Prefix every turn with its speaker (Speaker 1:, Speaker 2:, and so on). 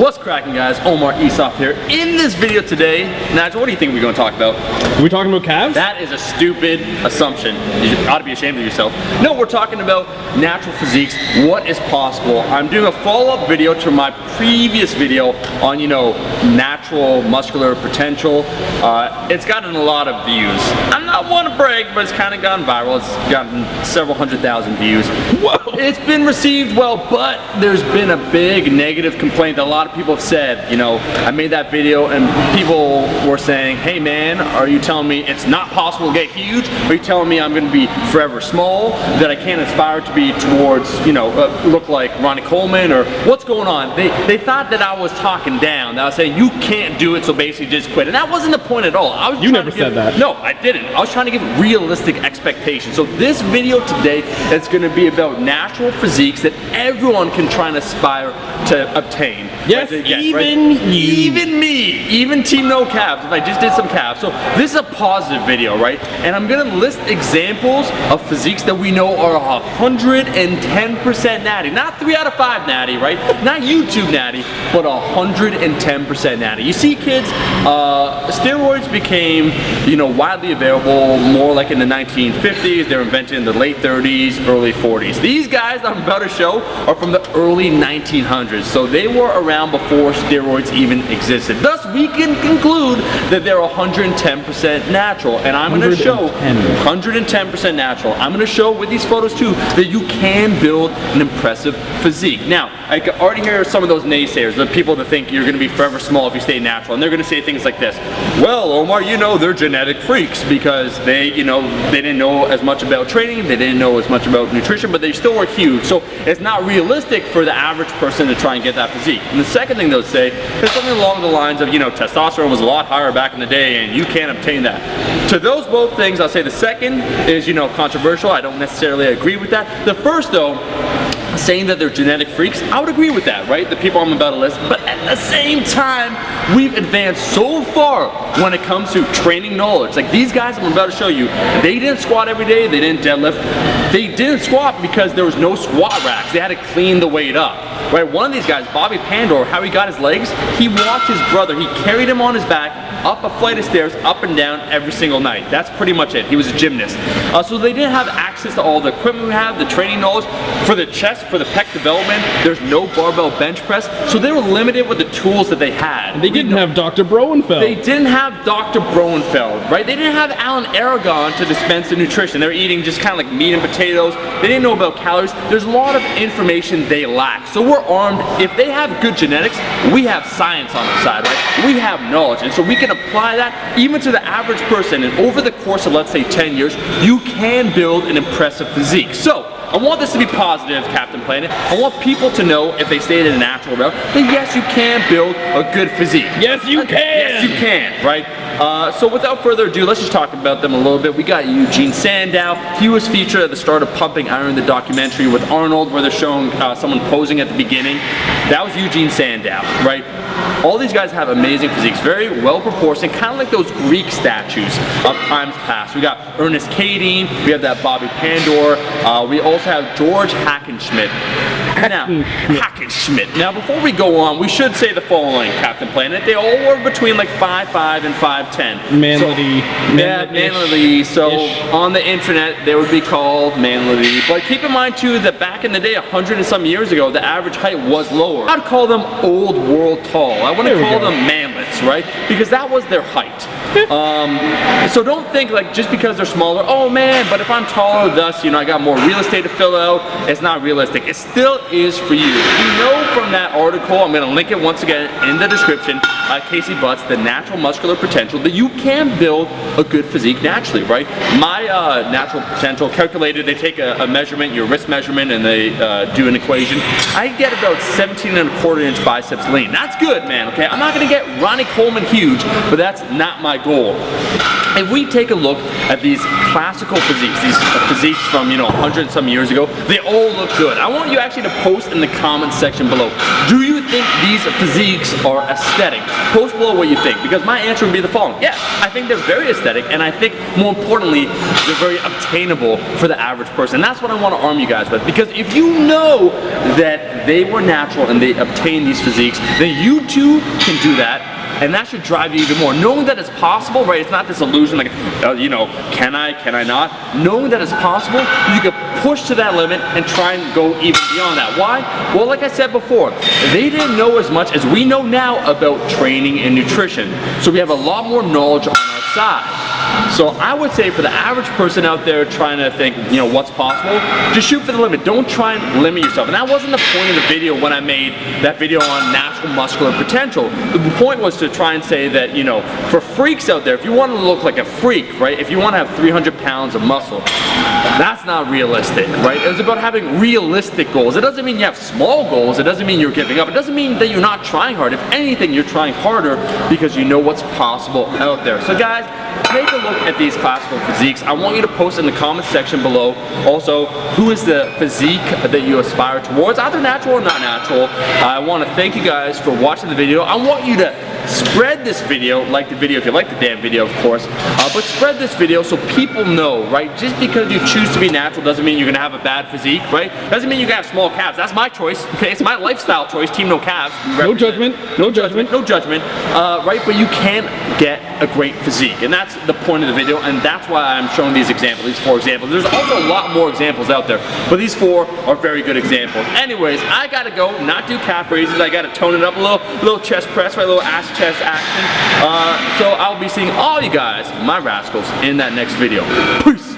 Speaker 1: What's cracking, guys? Omar Esoff here. In this video today, Nigel, what do you think we're going to talk about?
Speaker 2: Are we talking about calves?
Speaker 1: That is a stupid assumption. You ought to be ashamed of yourself. No, we're talking about natural physiques, what is possible. I'm doing a follow-up video to my previous video on, natural muscular potential. It's gotten a lot of views. I'm not one to brag, but it's kind of gone viral. It's gotten several 100,000 views.
Speaker 2: Whoa!
Speaker 1: It's been received well, but there's been a big negative complaint that a lot of people have said. I made that video and people were saying, hey man, are you telling me it's not possible to get huge? Are you telling me I'm going to be forever small, that I can't aspire to be towards, look like Ronnie Coleman, or what's going on? They thought that I was talking down, that I was saying you can't do it, so basically just quit. And that wasn't the point at all.
Speaker 2: You never said that.
Speaker 1: No, I didn't. I was trying to give realistic expectations. So this video today is going to be about natural physiques that everyone can try and aspire to obtain.
Speaker 2: Yes, even you.
Speaker 1: Even me. Even Team No Calves, if I just did some calves. So this is a positive video, right? And I'm going to list examples of physiques that we know are 110% natty. Not 3 out of 5 natty, right? Not YouTube natty, but 110% natty. You see, kids, steroids became, widely available more like in the 1950s. They were invented in the late 30s, early 40s. These guys I'm about to show are from the early 1900s. So they were around before steroids even existed. Thus, we can conclude that they're 110% natural. And I'm going to show 110% natural. I'm going to show with these photos too that you can build an impressive physique. Now, I can already hear some of those naysayers, the people that think you're going to be forever small if you stay natural. And they're going to say things like this. Well, Omar, they're genetic freaks because they didn't know as much about training, they didn't know as much about nutrition, but they still were huge. So it's not realistic for the average person to try and get that physique. And the second thing they'll say is something along the lines of, testosterone was a lot higher back in the day and you can't obtain that. To those both things, I'll say the second is, controversial. I don't necessarily agree with that. The first, though, saying that they're genetic freaks, I would agree with that, right? The people I'm about to list. But at the same time, we've advanced so far when it comes to training knowledge. Like these guys I'm about to show you, they didn't squat every day, they didn't deadlift. They didn't squat because there was no squat racks. They had to clean the weight up, right? One of these guys, Bobby Pandor, how he got his legs, he watched his brother, he carried him on his back, up a flight of stairs, up and down every single night. That's pretty much it. He was a gymnast. So they didn't have access to all the equipment we have, the training knowledge. For the chest, for the pec development, there's no barbell bench press. So they were limited with the tools that they had.
Speaker 2: They didn't have Dr. Broenfeld.
Speaker 1: They didn't have Dr. Broenfeld, right? They didn't have Alan Aragon to dispense the nutrition. They were eating just kind of like meat and potatoes. They didn't know about calories. There's a lot of information they lack. So we're armed. If they have good genetics, we have science on our side, right? We have knowledge. And so we can apply that even to the average person. And over the course of, let's say, 10 years, you can build an impressive physique. So I want this to be positive, Captain Planet. I want people to know, if they stay in a natural route, that yes, you can build a good physique.
Speaker 2: Yes, you can!
Speaker 1: Yes, you can, right? So without further ado, let's just talk about them a little bit. We got Eugene Sandow. He was featured at the start of Pumping Iron, the documentary with Arnold, where they're showing someone posing at the beginning. That was Eugene Sandow, right? All these guys have amazing physiques, very well proportioned, kind of like those Greek statues of times past. We got Ernest Kadeen, we have that Bobby Pandor, we also have George Hackenschmidt. Now, before we go on, we should say the following, Captain Planet. They all were between like 5'5" and 5'10". Manly. So on the internet, they would be called manly. But keep in mind too that back in the day, 100 and some years ago, the average height was lower. I'd call them old world tall. I want to call them manlets, right? Because that was their height. So don't think like just because they're smaller, oh man, but if I'm taller, thus, I got more real estate to fill out. It's not realistic. It still is for you. From that article, I'm going to link it once again in the description, Casey Butts, the natural muscular potential, that you can build a good physique naturally, right? My natural potential calculated, they take a measurement, your wrist measurement, and they do an equation. I get about 17¼ inch biceps lean. That's good, man, okay? I'm not going to get Ronnie Coleman huge, but that's not my goal. if we take a look at these classical physiques, these physiques from, 100 some years ago, they all look good. I want you actually to post in the comments section below. Do you think these physiques are aesthetic? Post below what you think, because my answer would be the following. Yeah, I think they're very aesthetic, and I think more importantly, they're very obtainable for the average person. And that's what I want to arm you guys with, because if you know that they were natural and they obtained these physiques, then you too can do that. And that should drive you even more. Knowing that it's possible, right? It's not this illusion like, can I not? Knowing that it's possible, you can push to that limit and try and go even beyond that. Why? Well, like I said before, they didn't know as much as we know now about training and nutrition. So we have a lot more knowledge on our side. So I would say for the average person out there trying to think, what's possible, just shoot for the limit. Don't try and limit yourself. And that wasn't the point of the video when I made that video on natural muscular potential. The point was to try and say that, for freaks out there, if you want to look like a freak, right? If you want to have 300 pounds of muscle, that's not realistic, right? It was about having realistic goals. It doesn't mean you have small goals. It doesn't mean you're giving up. It doesn't mean that you're not trying hard. If anything, you're trying harder because you know what's possible out there. So guys, take a look at these classical physiques. I want you to post in the comments section below also who is the physique that you aspire towards, either natural or not natural. I want to thank you guys for watching the video. I want you to spread this video, like the video if you like the damn video, of course, but spread this video so people know, right? Just because you choose to be natural doesn't mean you're gonna have a bad physique, right? Doesn't mean you can have small calves. That's my choice, okay? It's my lifestyle choice, team no calves.
Speaker 2: No judgment, no judgment.
Speaker 1: No judgment, right? But you can get a great physique, and that's the point of the video, and that's why I'm showing these examples, these 4 examples. There's also a lot more examples out there, but these 4 are very good examples. Anyways, I gotta go, not do calf raises. I gotta tone it up a little chest press, right? A little ass chest action. So I'll be seeing all you guys, my rascals, in that next video. Peace!